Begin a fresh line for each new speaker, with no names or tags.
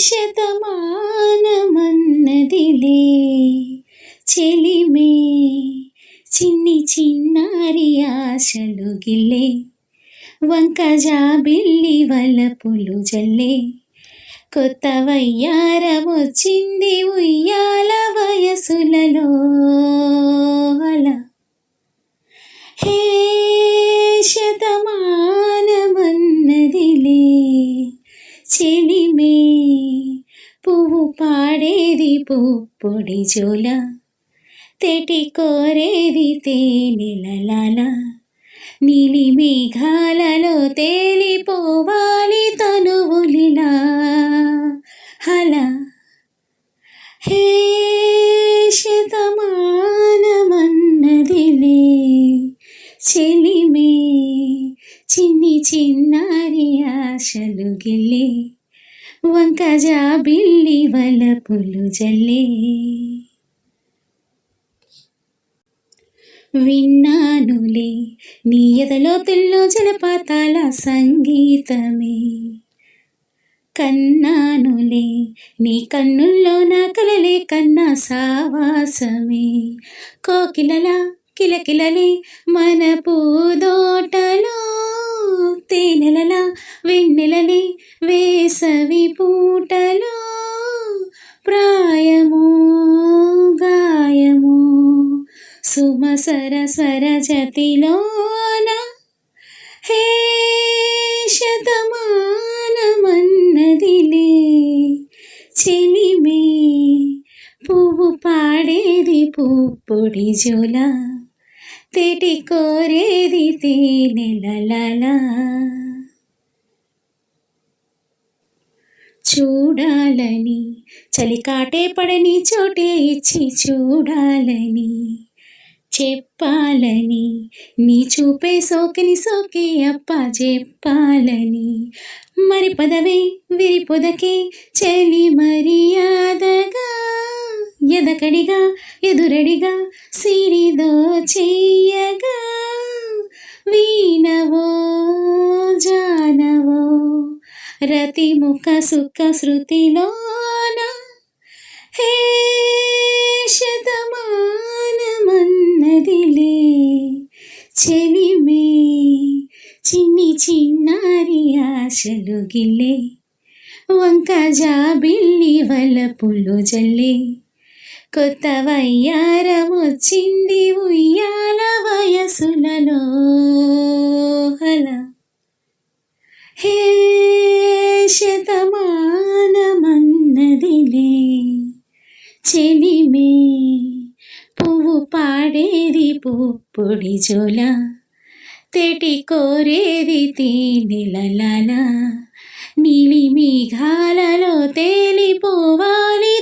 శతమానమన్నదిలే చెలిమే చిన్ని చిన్నారి ఆశలు గిల్లే వంక జాబిల్లి వలపులు జల్లే కొత్త వయ్యారమొచ్చింది ఉయ్యాల వయసులలో అలా హే శతమానమన్నదిలే చెలిమే పువ్వు పాడేది పుప్పొడి జోల తెటి కోరేది తేనెలలాల నీలి మేఘాలలో తేలిపోవాలి తనువులిలా హలా హే శతమానమన్నదిలే చెలిమే చిన్ని చిన్నారి ఆశలు గిల్లే వంక జాబిల్లి వలపులు జల్లే విన్నానులే నీ ఎదలోతుల్లో జలపాతాల సంగీతమే కన్నానులే నీ కన్నుల్లో నా కలలే కన్నా సావాసమే కోకిలలా కిలకిలలే మన పూదోటలో తేనెలలా వెన్నెలలే వేసవి పూటలో ప్రాయమో గాయమో సుమ సరస్వర జతిలోన హే శతమానమన్నదిలే చెలిమే పువ్వు పాడేది పుప్పొడి జోల తెటి కోరేది తేనెలలా చూడాలని చలికాటే పడని చోటే ఇచ్చి చూడాలని చెప్పాలని నీ చూపే సోకిని సోకి అప్ప చెప్పాలని మరి పదవే విరి పొదకే చెలి మర్యాదగా ఎదకడిగా ఎదురడిగా సిరిదో చెయ్యగా వీణవో జానవో రతి ముఖ సుఖ శృతిలోన హే శతమానమన్నదిలే చెలిమే చిన్ని చిన్నారి ఆశలు గిల్లే వంక జాబిల్లి వలపులు జల్లే కొత్త వయ్యారమొచ్చింది ఉయ్యాల వయసులలో అలా హే శతమానమన్నదిలే చెలిమే పువ్వు పాడేది పుప్పొడి జోల తెటి కోరేది తేనెలలాల నీలి మేఘాలలో తేలిపోవాలి